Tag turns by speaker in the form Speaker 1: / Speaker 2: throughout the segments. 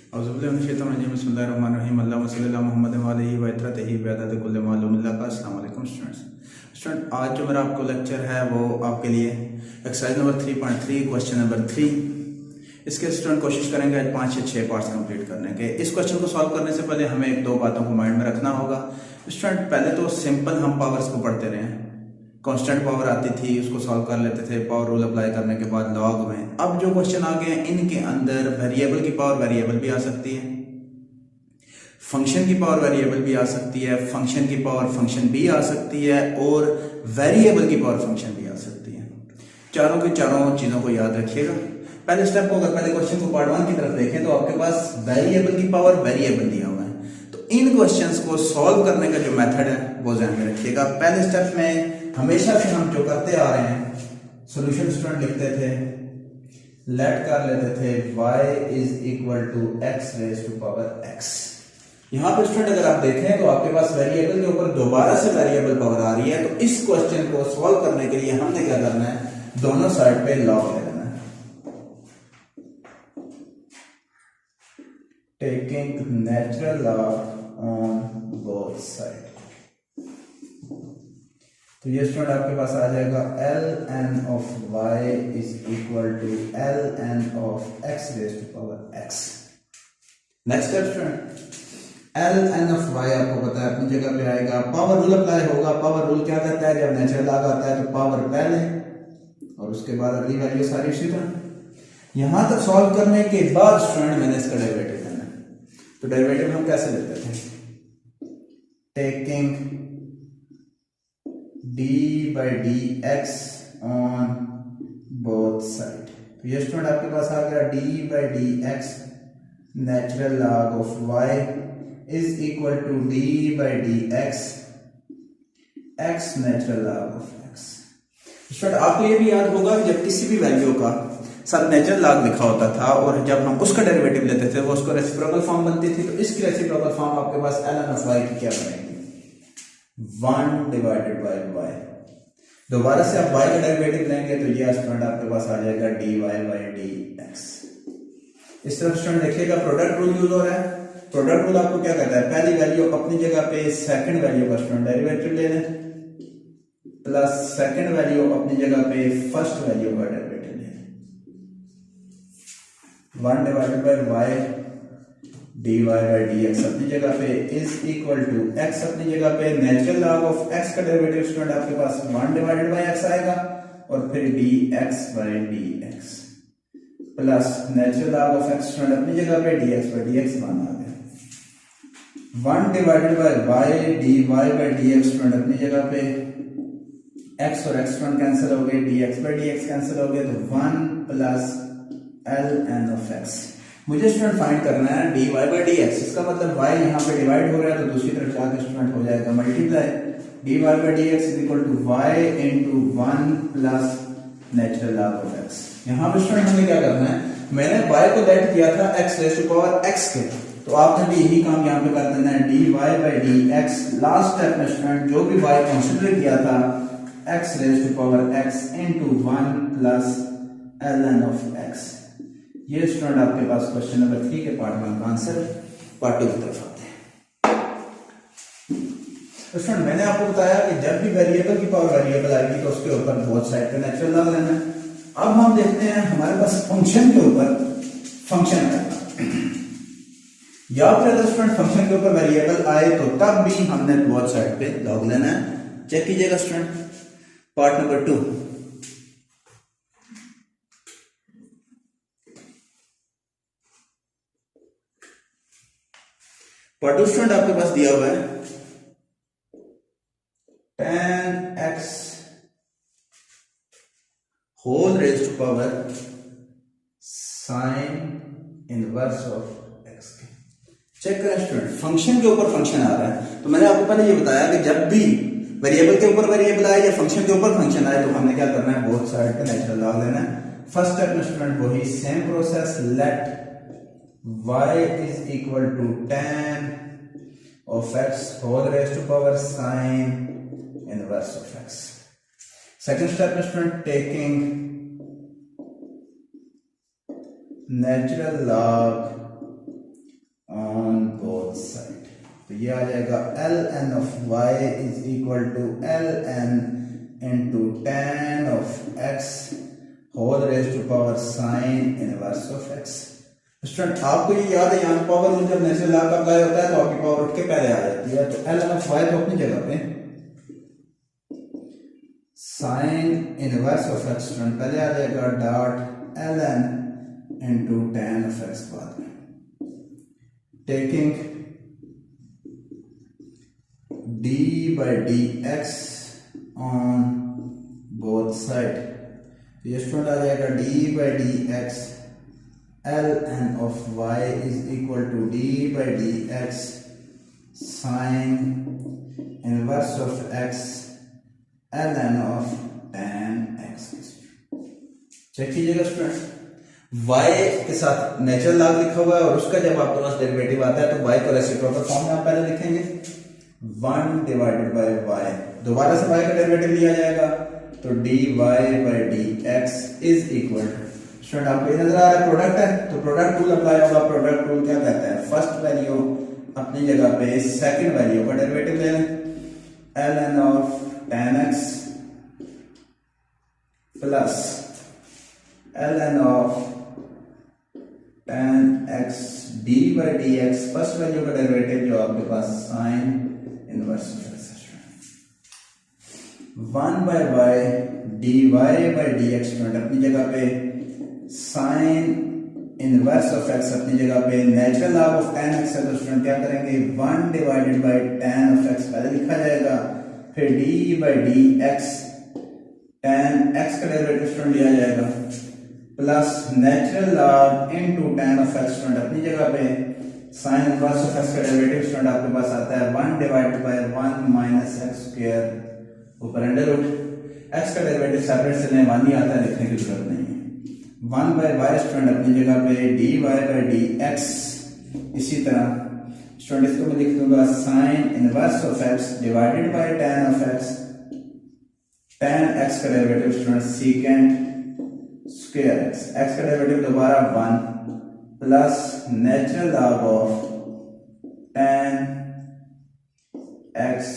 Speaker 1: Student, आज जो मेरा आपको लेक्चर है वो आपके लिए एक्सरसाइज नंबर 3.3 क्वेश्चन नंबर 3। इसके स्टूडेंट कोशिश करेंगे आज 5 या 6 पार्ट्स कंप्लीट करने के। इस क्वेश्चन को सॉल्व करने से पहले हमें एक दो बातों को माइंड में रखना होगा। स्टूडेंट, पहले तो सिंपल हम पावर्स को पढ़ते रहे हैं, कांस्टेंट पावर आती थी उसको सॉल्व कर लेते थे पावर रूल अप्लाई करने के बाद लॉग में। अब जो क्वेश्चन आ गए हैं इनके अंदर वेरिएबल की पावर वेरिएबल भी आ सकती है, फंक्शन की पावर वेरिएबल भी आ सकती है, फंक्शन की पावर फंक्शन भी आ सकती है और वेरिएबल की पावर फंक्शन भी आ सकती है। चारों की चारों चीजों को याद रखिएगा। पहले स्टेप को अगर पहले क्वेश्चन को पार्ट 1 की तरफ देखें तो आपके पास वेरिएबल की पावर वेरिएबल दिया हुआ है। तो इन क्वेश्चंस को सॉल्व करने का जो मेथड है वो ध्यान में रखिएगा। पहले स्टेप में हमेशा से हम जो करते आ रहे हैं, सॉल्यूशन स्टूडेंट लिखते थे, लेट कर लेते थे y is equal to x raise to power x। यहां पर स्टूडेंट अगर आप देखें तो आपके पास वेरिएबल के ऊपर दोबारा से वेरिएबल पावर आ रही है। तो इस क्वेश्चन को सॉल्व करने के लिए हमने क्या करना है, दोनों साइड पे लॉग ले लेना है, taking natural log on both side. तो ये स्टूडेंट आपके पास आ जाएगा ln of y is equal to ln of x raise to power x। Next step student, ln of y आपको पता है अपनी जगह पे आएगा, पावर रूल अप्लाई होगा। पावर रूल क्या कहता है, जब नेचुरल लॉग आता है तो पावर पहले और उसके बाद अगली वैल्यू सारी इसी तरह। यहां तक सॉल्व करने के बाद स्टूडेंट मैंने इसका डेरिवेटिव लेना है। तो डेरिवेटिव हम कैसे लेते थे, taking d by dx on both side। तो ये स्टूडेंट आपके पास आ गया d by dx natural log of y is equal to d by dx x natural log of x। Student आपको ये भी याद होगा कि जब किसी भी वैल्यू का साथ नेचुरल लॉग लिखा होता था और जब हम उसका डेरिवेटिव लेते थे वो उसको रेसिप्रोकल फॉर्म बनती थी। तो इसकी रेसिप्रोकल फॉर्म आपके पास ln ऑफ y की क्या बनेगी, 1 डिवाइडेड बाय y। दोबारा से आप y का डेरिवेटिव लेंगे तो ये स्टूडेंट आपके पास आ जाएगा dy बाय dx। इस तरफ स्टूडेंट देखिएगा प्रोडक्ट रूल यूज हो रहा है। प्रोडक्ट रूल आपको क्या कहता है, पहली वैल्यू अपनी जगह पे सेकंड वैल्यू का स्टूडेंट डेरिवेटिव ले लें प्लस सेकंड वैल्यू अपनी जगह पे फर्स्ट वैल्यू का डेरिवेटिव ले लें। 1 divided bye y dy by dx अपनी जगह पे इज इक्वल टू x अपनी जगह पे नेचुरल लॉग ऑफ x का डेरिवेटिव स्टूडेंट आपके पास 1 डिवाइडेड बाय x आएगा और फिर dx by dx plus natural log of x student अपनी जगह पे dx by dx 1 आ गया। 1 divided bye y dy by dx student अपनी जगह पे x और x स्टूडेंट कैंसिल हो गए, dx by dx कैंसिल हो गए, तो 1 प्लस ln ऑफ x। मुझे स्टूडेंट फाइंड करना है dy by dx। इसका मतलब y यहाँ पे डिवाइड हो रहा है तो दूसरी तरफ जाकर स्टूडेंट हो जाएगा multiply, dy by dx is equal to y into 1 plus natural log of x। यहाँ पे स्टूडेंट हमें क्या करना है, मैंने y को लेट किया था x raise to power x के, तो आपने भी यही काम यहाँ पे कर देना है, dy by dx। Last step में स्टूडेंट जो भी y कंसीडर किया था x raise to power x into 1 plus ln of x। ये स्टूडेंट आपके पास क्वेश्चन नंबर 3 के पार्ट 1 का आंसर। पार्ट 2 की तरफ आते हैं। तो स्टूडेंट मैंने आपको बताया कि जब भी वेरिएबल की पावर वेरिएबल आएगी तो उसके ऊपर बोथ साइड पे नेचुरल लॉग लेना है। अब हम देखते हैं हमारे पास फंक्शन के ऊपर फंक्शन आएगा या फिर अगर स्टूडेंट फंक्शन के ऊपर वेरिएबल आए तो तब भी हमने बोथ साइड पे लॉग लेना है। चेक कीजिएगा student part number 2। Part 2 student आपके पास दिया हुआ है tan x whole raise to power sine inverse of x। Check करें स्टूडेंट, फंक्शन के ऊपर फंक्शन आ रहा है। तो मैंने आपको पहले ये बताया कि जब भी वेरिएबल के ऊपर वेरिएबल आए या फंक्शन के ऊपर फंक्शन आए तो हमने क्या करना है, बोथ साइड पे नेचुरल लॉग लेना है। फर्स्ट स्टेप में स्टूडेंट वही same process, let y is equal to tan of x whole raised to power sin inverse of x। Second step is taking natural log ये आ जाएगा L N of Y is equal to L N into tan of X whole raise to power sine inverse of x. Student आपको ये याद है यहाँ power rule जब natural log का अप्लाई होता है तो आपकी पावर उठ के पहले आ जाती है। तो एल एन ऑफ वाई तो अपनी जगह पे sine inverse of x student पहले आ जाएगा dot L N into tan of X बाद में taking d by dx on both side। ये स्टूडेंट आ जाएगा d by dx ln of y is equal to d by dx sin inverse of x ln of tan x। चेक कीजिएगा student y के साथ natural log लिखा हुआ है और उसका जब आपके पास डेरिवेटिव आता है तो y को रेसिप्रोकल फॉर्म में आप पहले लिखेंगे 1 डिवाइडेड बाय y, दोबारा से y का डेरिवेटिव लिया जाएगा तो dy by dx is equal to student आपको ये नजर आ रहा है प्रोडक्ट है तो प्रोडक्ट रूल अप्लाई होगा। प्रोडक्ट रूल क्या कहता है फर्स्ट वैल्यू अपनी जगह पे सेकंड वैल्यू का डेरिवेटिव ले लें ln of tan x plus ln of tan x d by dx first value का डेरिवेटिव जो आपके पास sine inverse of x 1 by y dy by dx student अपनी जगह पे साइन इनवर्स ऑफ x अपनी जगह पे natural log of tan x है तो स्टूडेंट क्या करेंगे 1 divided bye tan of x पहले लिखा जाएगा फिर d by dx tan x का डेरिवेटिव स्टूडेंट लिया जाएगा plus natural log into tan of x student अपनी जगह पे साइन इनवर्स ऑफ x का डेरिवेटिव स्टूडेंट आपके पास आता है 1 divided by 1 minus x square ऊपर अंडर रूट x का डेरिवेटिव सेपरेट से लें 1 ही आता है लिखने की जरूरत नहीं है 1 by y स्टूडेंट अपनी जगह पे dy by dx इसी तरह स्टूडेंट इसको मैं लिख दूंगा sign inverse of x divided bye tan of x tan x का derivative student second square x का डेरिवेटिव दोबारा 1 plus natural log of tan x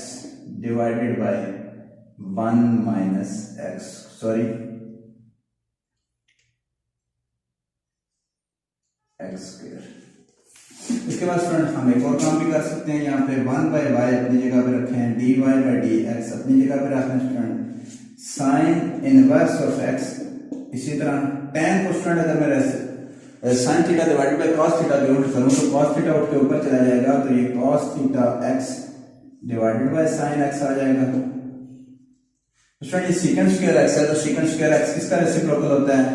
Speaker 1: divided by 1 minus x sorry x square. इसके बाद student हम एक और काम भी कर सकते हैं यहाँ पे 1 by y अपनी जगह पे रखे हैं dy by dx अपनी जगह पे रखना student sine inverse of x इसी तरह tan को स्टूडेंट अगर मैं sine theta divided by cos theta की उल्ट करूं तो cos थीटा उठ के ऊपर चला जाएगा तो ये cos theta x divided by sin x आ जाएगा। स्टूडेंट ये सेकंड स्क्वायर x है तो सेकंड स्क्वायर x किसका रेसिप्रोकल होता है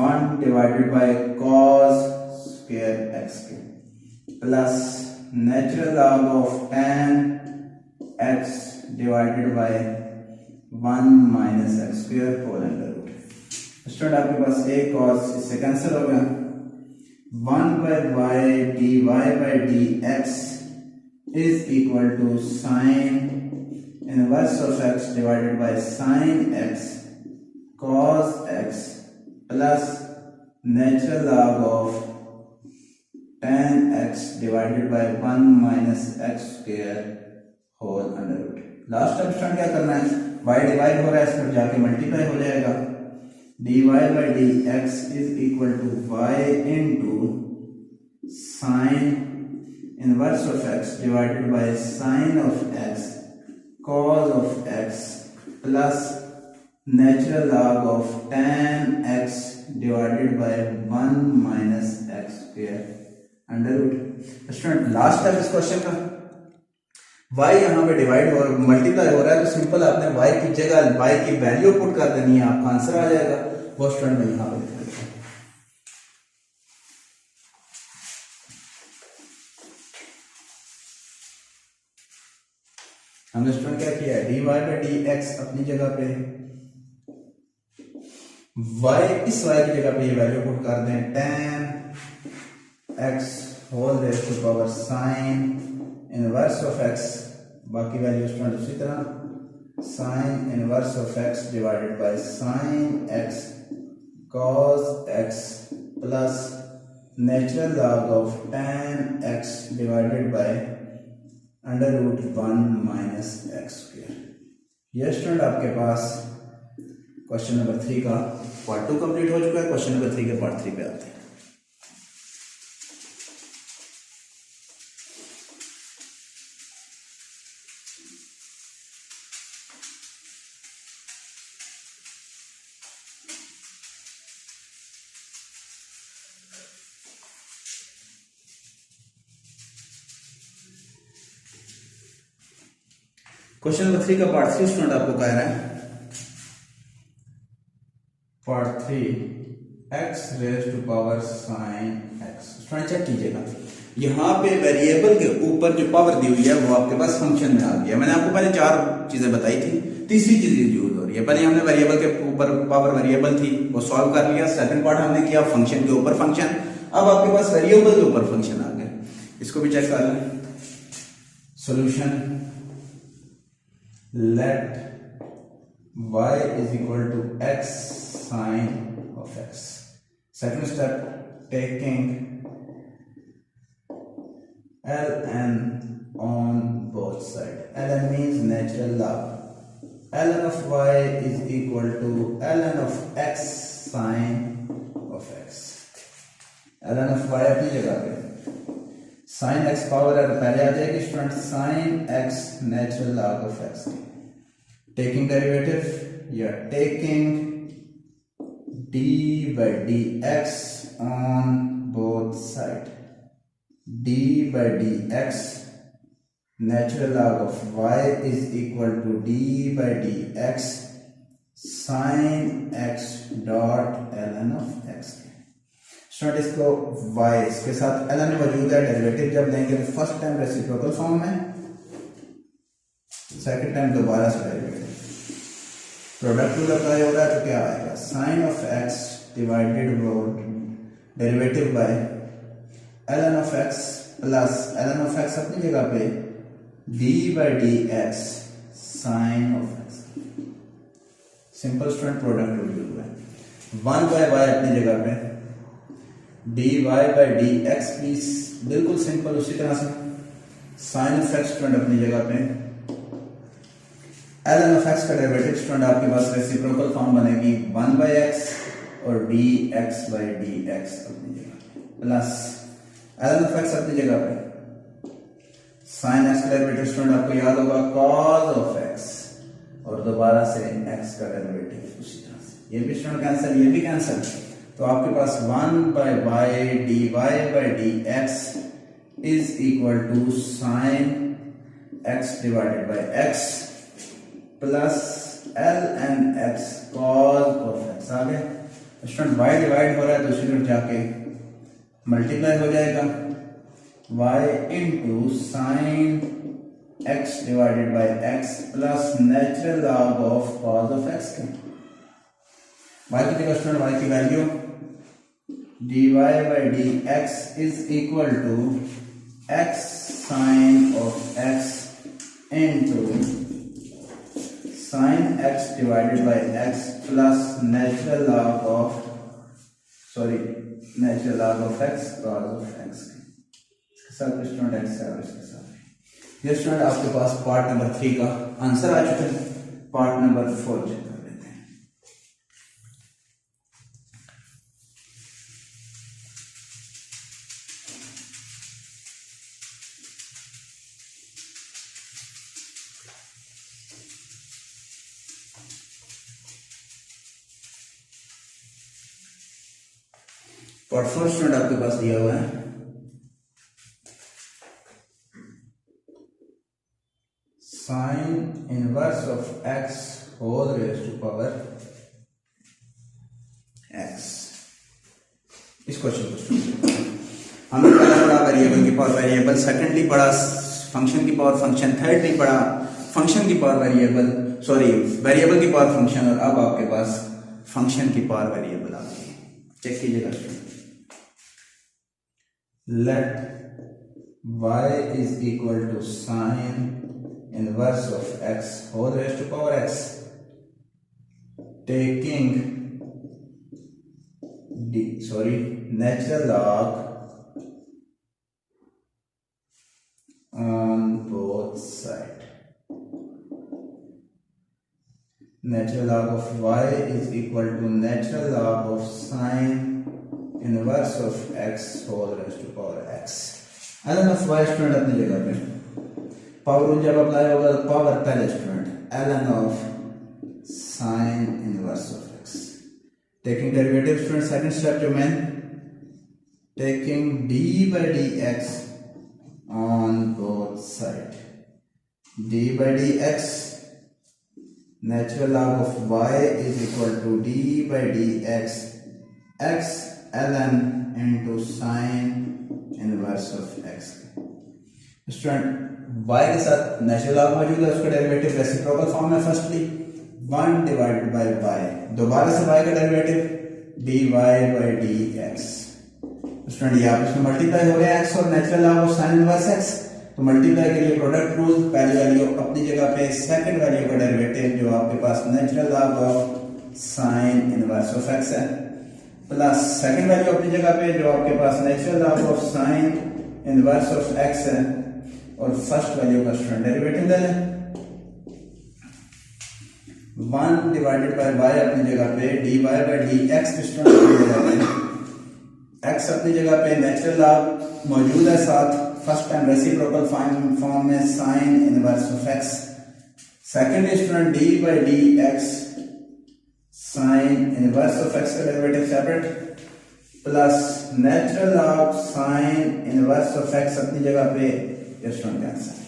Speaker 1: 1 divided by cos square x के plus natural log of tan x divided by 1 minus x square whole under root. Student आपके पास एक cos इससे कैंसिल हो गया 1 by y dy by dx is equal to sin inverse of x divided by sin x cos x plus natural log of tan x divided by 1 minus x square whole under root। Last time student क्या करना है y divide हो रहा है इस पर जाके multiply हो जाएगा dy by dx is equal to y into sin inverse of x divided by sin of x cos of x plus natural log of tan x divided by 1 minus x square under root. Student last time इस question का y यहाँ पे divide और multiply हो रहा है तो simple आपने y की जगह y की वैल्यू पुट कर देनी है आपका आंसर आ जाएगा। वो स्टूडेंट में यहाँ पे लिख देता हूँ हमने स्टूडेंट क्या किया है dy by dx अपनी जगह पे y इस y की जगह पे ये वैल्यू पुट कर दें tan x whole raise to power sin inverse of x बाकी वैल्यू स्टूडेंट उसी तरह sin inverse of x divided by sin x cos x plus natural log of tan x divided by under root 1 minus X square. यह student आपके पास question number 3 का part 2 complete हो चुका है। क्वेश्चन नंबर 3 के पार्ट 3 पे आते हैं। क्वेश्चन नंबर 3 का पार्ट 3 स्टूडेंट आपको कह रहा है part 3 x raise to power sine x। Student check कीजिएगा, यहाँ पे वेरिएबल के ऊपर जो पावर दी हुई है वो आपके पास फंक्शन में आ गया। मैंने आपको पहले 4 चीजें बताई थी, तीसरी चीज यूज हो रही है। पहले हमने वेरिएबल के ऊपर पावर वेरिएबल थी वो सॉल्व कर लिया। सेकंड पार्ट हमने किया फंक्शन के ऊपर फंक्शन। अब आपके पास वेरिएबल के ऊपर फंक्शन आ गया। इसको भी चेक कर लें। Solution let y is equal to x sine of x. Second step, taking ln on both sides. Ln means natural log. Ln of y is equal to ln of x sine of x. ln of y अपनी जगह पे sine x power पहले आ जाएगी student, sine x natural log of x. Taking derivative या taking d by D x on both side, d by D x natural log of Y is equal to d by D x sine x dot L N of x. Student इसको y इसके साथ ln मौजूद है, derivative जब लेंगे तो first time reciprocal form में, second time दोबारा से डेरिवेटिव। प्रोडक्ट रूल अप्लाई हो रहा है तो क्या आएगा, sine of x divided derivative by ln of x plus ln of x अपनी जगह पे d by D x sine of x। Simple student product rule use हुआ है। 1 बाय y अपनी जगह पे dy by D X please बिल्कुल सिंपल उसी तरह से साइन ऑफ एक्स स्टूडेंट अपनी जगह पे ln ऑफ एक्स का डेरिवेटिव स्टूडेंट आपके पास रेसिप्रोकल फॉर्म बनेगी 1 बाई एक्स और D x by D x अपनी जगह प्लस ln ऑफ एक्स अपनी जगह पे साइन एक्स का डेरिवेटिव स्टूडेंट आपको याद होगा कॉस ऑफ एक्स और दोबारा से एक्स का डेरिवेटिव उसी तरह से। ये भी स्टूडेंट कैंसिल, ये भी कैंसिल, तो आपके पास 1 by Y D Y by D x is equal to sine x divided by x plus l N x cos of x. आ गया स्टूडेंट, वाई डिवाइड हो रहा है दूसरी तरफ जाके मल्टीप्लाई हो जाएगा y into sine x divided by x plus natural log of cos of x के y की जगह स्टूडेंट y की value dy by dx is equal to x sine of x into sin x divided by x plus natural log of x cos of x। इसके साथ student x है और इसके साथ ये स्टूडेंट आपके पास पार्ट नंबर 3 का आंसर आ चुका है। पार्ट नंबर 4 चेक कर लेते हैं। पार्ट 4 स्टूडेंट आपके पास दिया हुआ है sine inverse of X whole raise to power X. इस क्वेश्चन को हमने पहला पढ़ा वेरिएबल की पावर वेरिएबल, सेकेंडली पढ़ा फंक्शन की पावर फंक्शन, थर्डली पढ़ा फंक्शन की पावर वेरिएबल, वेरिएबल की पावर फंक्शन, और अब आपके पास फंक्शन की पावर वेरिएबल आ गई। चेक कीजिएगा, let y is equal to sine inverse of x whole raised to power x, taking natural log on both sides. Natural log of y is equal to natural log of sine inverse of x whole raised to power x. ln of y student अपनी जगह पे, power rule जब apply होगा तो power पहले student ln of sine inverse of x. Taking derivative student second step जो मैं taking d by dx on both sides. d by dx natural log of y is equal to d by dx x ln into sine inverse of x. Student y के साथ natural log मौजूद है, उसका derivative reciprocal form में firstly 1 divided bye y, दोबारा से y का derivative dy by dx. Student ये आपस में मल्टीप्लाई हो रहे हैं x और natural log of sine inverse x, तो मल्टीप्लाई के लिए प्रोडक्ट रूल, पहली वैल्यू अपनी जगह पे, सेकंड वैल्यू का डेरिवेटिव जो आपके पास natural log of sine inverse of x है, प्लस सेकंड वैल्यू अपनी जगह पे जो आपके पास natural log of sine inverse of x है, और फर्स्ट वैल्यू का स्टूडेंट डेरिवेटिव ले लें 1 डिवाइडेड बाय y अपनी जगह पे, dy by dx स्टूडेंट अपनी जगह पे, x अपनी जगह पे, नेचुरल लॉग मौजूद है साथ, फर्स्ट टाइम रेसिप्रोकल फॉर्म में sign inverse of x, second student d by dx sign inverse of x का derivative separate, plus natural log sine inverse of x अपनी जगह पे, ये student answer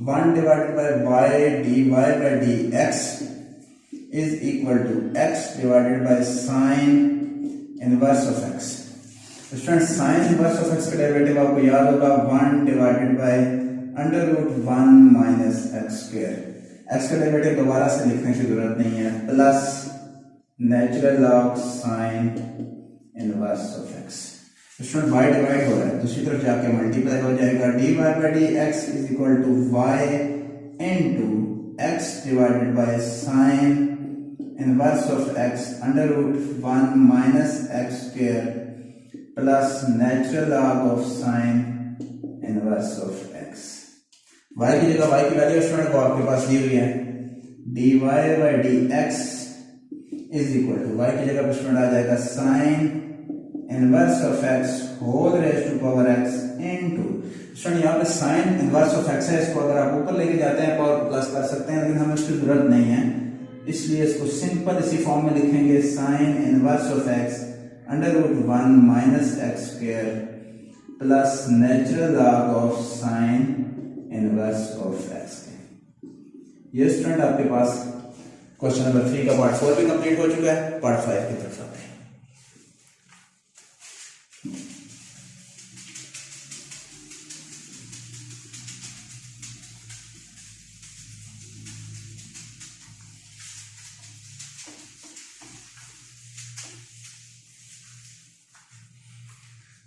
Speaker 1: 1 divided bye y dy by dx is equal to x divided by sin inverse of x. Student sine inverse of x का derivative आपको याद होगा 1 divided by under root 1 minus X square. x का derivative दोबारा से लिखने की जरूरत नहीं है, plus natural log sine inverse of x. Student y divide हो रहा है, दूसरी तरफ जाके मल्टीप्लाई हो जाएगा, dy by dx is equal to y into x divided by sin inverse of x under root 1 minus x square plus natural log of sin inverse of x. y की जगह y की value student को आपके पास दी हुई है, dy by dx is equal to y की जगह पर स्टूडेंट आ जाएगा sin inverse of x whole raise to power x into, student यहाँ पे साइन इनवर्स ऑफ x है, इसको अगर आप ऊपर लेके जाते हैं पावर प्लस कर सकते हैं, लेकिन हमें इसकी जरूरत नहीं है, इसलिए इसको सिंपल इसी फॉर्म में लिखेंगे sine inverse of x under root 1 minus X square plus natural log of sine inverse of x. ये स्टूडेंट आपके पास क्वेश्चन नंबर 3 का पार्ट 4 भी कंप्लीट हो चुका है. पार्ट 5 की तरफ आते हैं.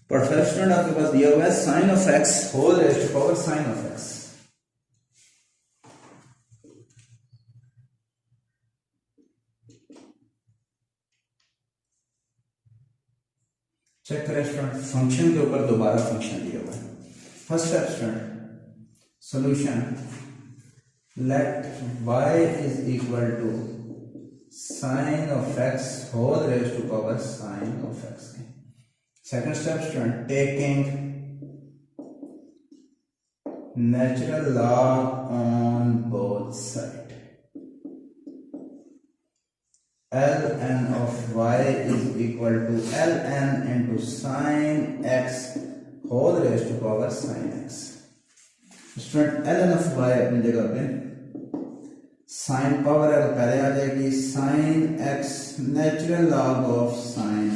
Speaker 1: पर फर्स्ट स्टूडेंट आपके पास दिया हुआ है sine of X whole raise to power sine of X. चेक करें स्टूडेंट, फंक्शन के ऊपर दोबारा फंक्शन दिया हुआ है. First step student, solution let y is equal to sine of X whole raise to power sine of X. Second step student, taking natural log on both sides. ln of y is equal to ln into sin x whole raised to power sin x. Student ln of y अपनी जगह पे, sin power है तो पहले आ जाएगी sin x natural log of sin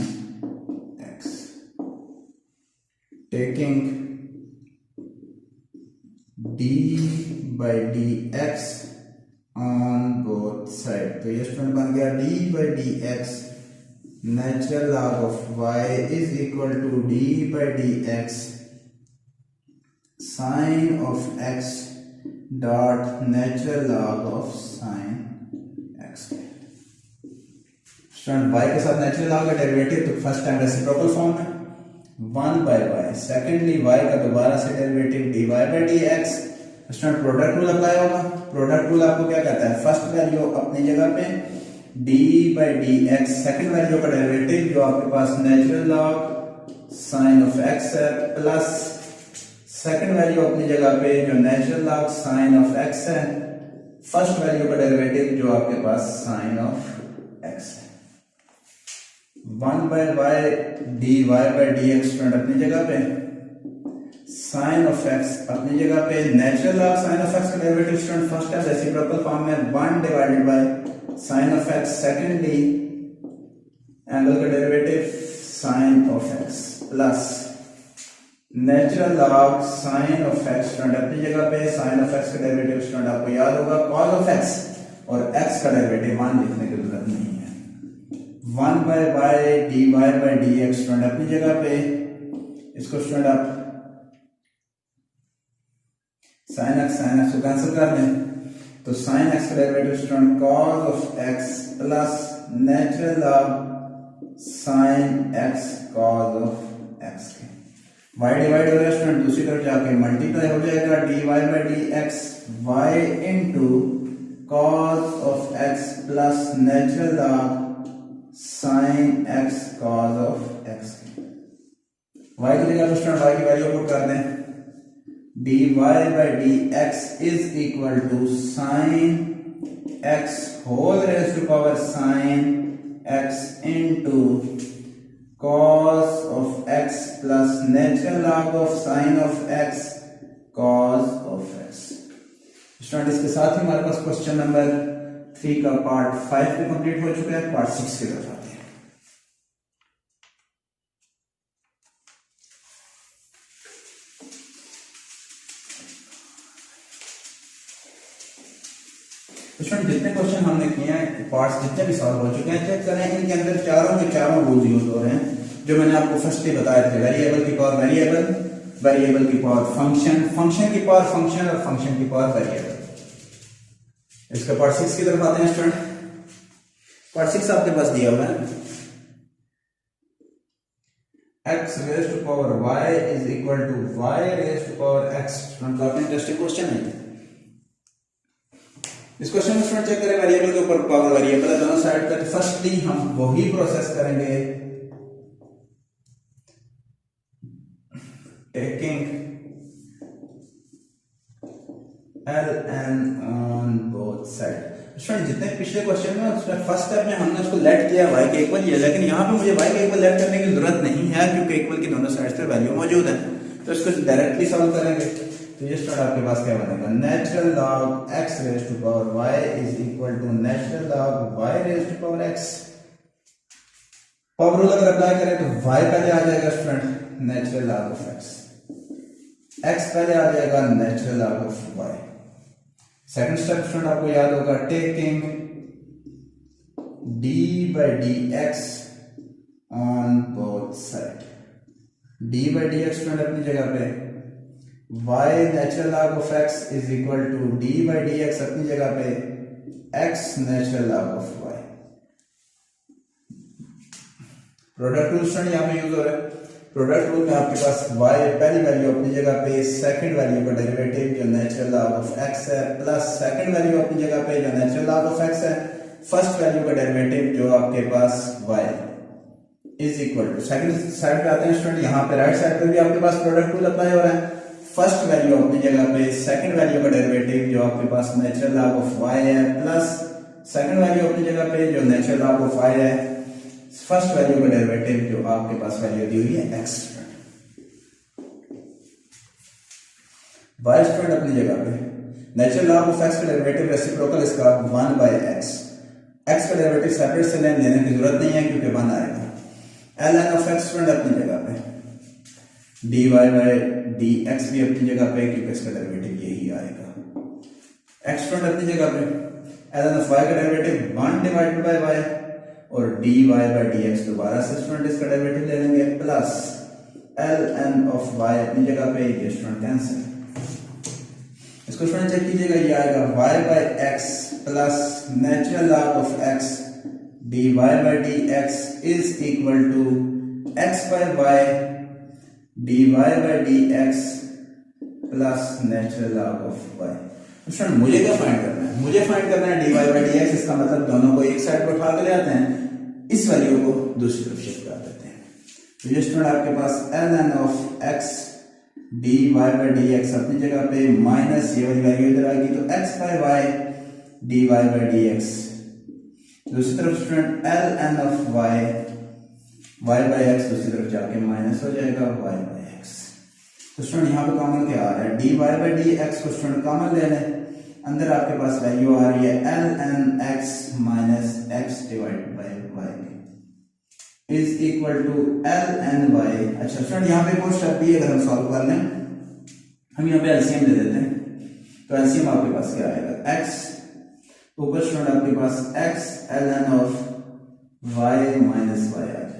Speaker 1: taking d by dx on both sides. तो ये स्टूडेंट बन गया d by dx natural log of y is equal to d by dx sin of x dot natural log of sin x. Student y के साथ natural log का derivative तो first time reciprocal form है, 1/y, secondly y का दोबारा से derivative dy by dx। Student product rule apply होगा। Product rule आपको क्या कहता है, फर्स्ट वैल्यू अपनी जगह पे d by dx, second value का डेरिवेटिव जो आपके पास natural log sine of x है, प्लस सेकेंड वैल्यू अपनी जगह पे जो natural log sine of x है, फर्स्ट वैल्यू का डेरिवेटिव जो आपके पास साइन ऑफ x है। 1/y dy by dx student अपनी जगह पे, साइन ऑफ x अपनी जगह पे, natural log sine of x का डेरिवेटिव स्टूडेंट फर्स्ट है रेसिप्रोकल फॉर्म में 1 divided by sine of x, secondly angle का derivative sine of x plus natural log sine of x student अपनी जगह पे, साइन ऑफ x का derivative student आपको याद होगा कॉस ऑफ x, और x का डेरिवेटिव मान लिखने की जरूरत नहीं है। 1/y dy by dx student अपनी जगह पे, इसको स्टूडेंट आप साइन x को कैंसिल कर दें तो साइन x का derivative student cos of x plus natural log sign x cos of x के y डिवाइड हो रहा है स्टूडेंट, दूसरी तरफ जाके मल्टीप्लाई हो जाएगा dy by dx y into cos of x plus natural log sign x cos of x के। y की जगह स्टूडेंट y की वैल्यू पुट कर दें, dy by dx is equal to sin x whole raised to power sin x into cos of x plus natural log of sin of x cos of x। Student इसके साथ ही हमारे पास question number 3 का part 5 भी complete हो चुका है। Part 6 की तरफ आते हैं। स्टूडेंट जितने क्वेश्चन हमने किए हैं, पार्ट्स जितने भी सॉल्व हो चुके हैं, चेक करें इनके अंदर चारों के चारों रूल्स यूज हो रहे हैं जो मैंने आपको फर्स्ट ही बताए थे। वेरिएबल की पावर वेरिएबल, वेरिएबल की पावर फंक्शन, फंक्शन की पावर फंक्शन और फंक्शन की पावर वेरिएबल। इसका पार्ट 6 की तरफ आते हैं स्टूडेंट। पार्ट 6 आपके पास दिया हुआ है, x raised to power y is equal to y raised to power x। Student काफी इंटरेस्टिंग क्वेश्चन है। इस क्वेश्चन में स्टूडेंट चेक करें, वेरिएबल के ऊपर पावर वेरिएबल है दोनों साइड पर। फर्स्टली हम वही प्रोसेस करेंगे, taking ln on both side. Student जितने पिछले क्वेश्चन में उसमें फर्स्ट स्टेप में हमने उसको लेट किया y के इक्वल है, लेकिन यहाँ पे मुझे y के इक्वल लेट करने की जरूरत नहीं है क्योंकि इक्वल की दोनों साइड पे वैल्यू मौजूद है। तो इसको डायरेक्टली सॉल्व करेंगे तो ये स्टूडेंट आपके पास क्या बनेगा, natural log x raise to power y is equal to natural log y raise to power x। Power rule अगर अप्लाई करें तो y पहले आ जाएगा student natural log of x, x पहले आ जाएगा natural log of y। Second step student आपको याद होगा, taking d by dx on both side. d by dx student अपनी जगह पे, y natural log of x is equal to d by dx अपनी जगह पे x natural log of y। Product rule student यहाँ पे यूज हो रहा है। प्रोडक्ट रूल में आपके पास y पहली वैल्यू अपनी जगह पे, सेकंड वैल्यू का डेरिवेटिव जो नेचुरल लॉग ऑफ x है, प्लस सेकंड वैल्यू अपनी जगह पे जो नेचुरल लॉग ऑफ x है, फर्स्ट वैल्यू का डेरिवेटिव जो आपके पास y is equal to, second side पे आते हैं स्टूडेंट, यहाँ पे राइट साइड पे भी आपके पास प्रोडक्ट रूल अप्लाई हो रहा है। फर्स्ट वैल्यू अपनी जगह पे, सेकंड वैल्यू का डेरिवेटिव जो आपके पास नेचुरल लॉग ऑफ y है, प्लस सेकंड वैल्यू अपनी जगह पे जो नेचुरल लॉग ऑफ y है, फर्स्ट वैल्यू का डेरिवेटिव जो आपके पास वैल्यू दी हुई है x। y स्टूडेंट अपनी जगह पे, नेचुरल लॉग ऑफ x का डेरिवेटिव रेसिप्रोकल इसका 1 by x, x का डेरिवेटिव सेपरेट से लेने की जरूरत नहीं है क्योंकि 1 आएगा। ln ऑफ x स्टूडेंट अपनी जगह पे, dy by dx भी अपनी जगह पे क्योंकि इसका डेरिवेटिव यही आएगा। x स्टूडेंट अपनी जगह पे, ln ऑफ y का डेरिवेटिव 1 डिवाइडेड बाय y और dy by dx दोबारा से स्टूडेंट इसका डेरिवेटिव ले लेंगे, प्लस ln ऑफ y अपनी जगह पे, ये स्टूडेंट कैंसिल। इसको स्टूडेंट चेक कीजिएगा, ये आएगा y by x plus natural log of x dy by dx is equal to x by y D Y by D X plus natural log of Y. Student मुझे क्या find करना है? मुझे find करना है D Y by D X. इसका मतलब दोनों को एक साइड पर उठा के ले आते हैं, इस वैल्यू को दूसरी तरफ शिफ्ट कर देते हैं। तो ये स्टूडेंट आपके पास l N of x d Y by D x अपनी जगह पे माइनस ये वाली वैल्यू इधर आएगी, तो X by Y D Y by D X. दूसरी तरफ student L N of Y Y by X दूसरी तरफ जाके माइनस हो जाएगा वाई बाई एक्स। तो स्टूडेंट यहाँ पे कॉमन क्या आ रहा है? D Y by D X को स्टूडेंट कॉमन ले लें, अंदर आपके पास वैल्यू आ रही है L N X minus X divided by Y is equal to L N Y. अच्छा स्टूडेंट यहाँ पे कोई स्टेप भी अगर हम सॉल्व कर लें, हम यहाँ पे एलसीएम ले देते हैं, तो एलसीएम आपके पास क्या आएगा? एक्स ऊपर स्टूडेंट आपके पास x L N of Y minus y आ जाएगा।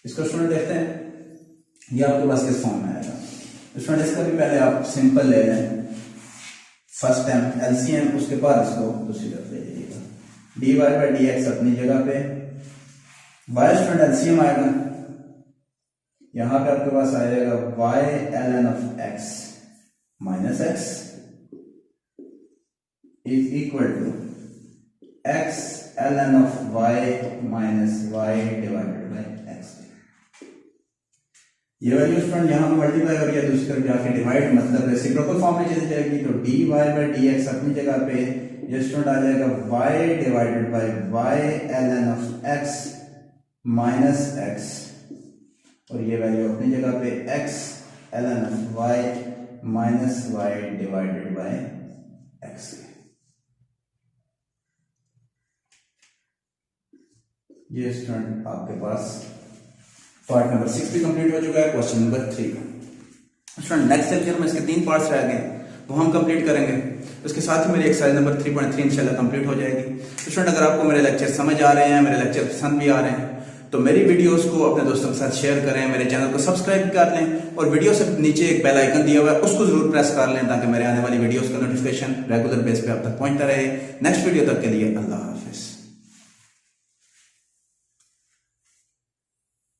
Speaker 1: इसको स्टूडेंट देखते हैं, ये आपके पास किस फॉर्म में आएगा? स्टूडेंट इसका भी पहले आप सिंपल ले लें, फर्स्ट टाइम एलसीएम, उसके बाद इसको दूसरी तरफ ले जाइएगा। D Y by D x अपनी जगह पे, वाई स्टूडेंट एलसीएम आएगा, यहां पे आपके पास आ जाएगा Y L N of X minus X is equal to X L N of Y minus Y divided by X. ये वैल्यू स्टूडेंट यहाँ पे मल्टीप्लाई हो रही है, दूसरी तरफ जाके डिवाइड, मतलब रेसिप्रोकल फॉर्म में चली जाएगी। तो D Y by D x अपनी जगह पे ये स्टूडेंट आ जाएगा Y divided by Y L N of X minus X, और ये वैल्यू अपनी जगह पे X L N of Y minus Y divided by X. ये स्टूडेंट आपके पास पार्ट नंबर 6 भी कंप्लीट हो चुका है। Question number 3 student next lecture में इसके 3 पार्ट्स रह गए, वो हम कंप्लीट करेंगे। उसके साथ ही मेरी एक्सरसाइज नंबर 3.3 इंशाल्लाह कंप्लीट हो जाएगी। तो स्टूडेंट अगर आपको मेरे लेक्चर समझ आ रहे हैं, मेरे लेक्चर पसंद भी आ रहे हैं, तो मेरी वीडियोस को अपने दोस्तों के साथ शेयर करें, मेरे चैनल को सब्सक्राइब कर लें, और वीडियो से नीचे एक बेल आइकन दिया हुआ है उसको जरूर प्रेस कर लें, ताकि मेरे आने वाली वीडियोस का नोटिफिकेशन रेगुलर बेस पे आप तक पहुंचता रहे। नेक्स्ट वीडियो तक के लिए अल्लाह हाफिज।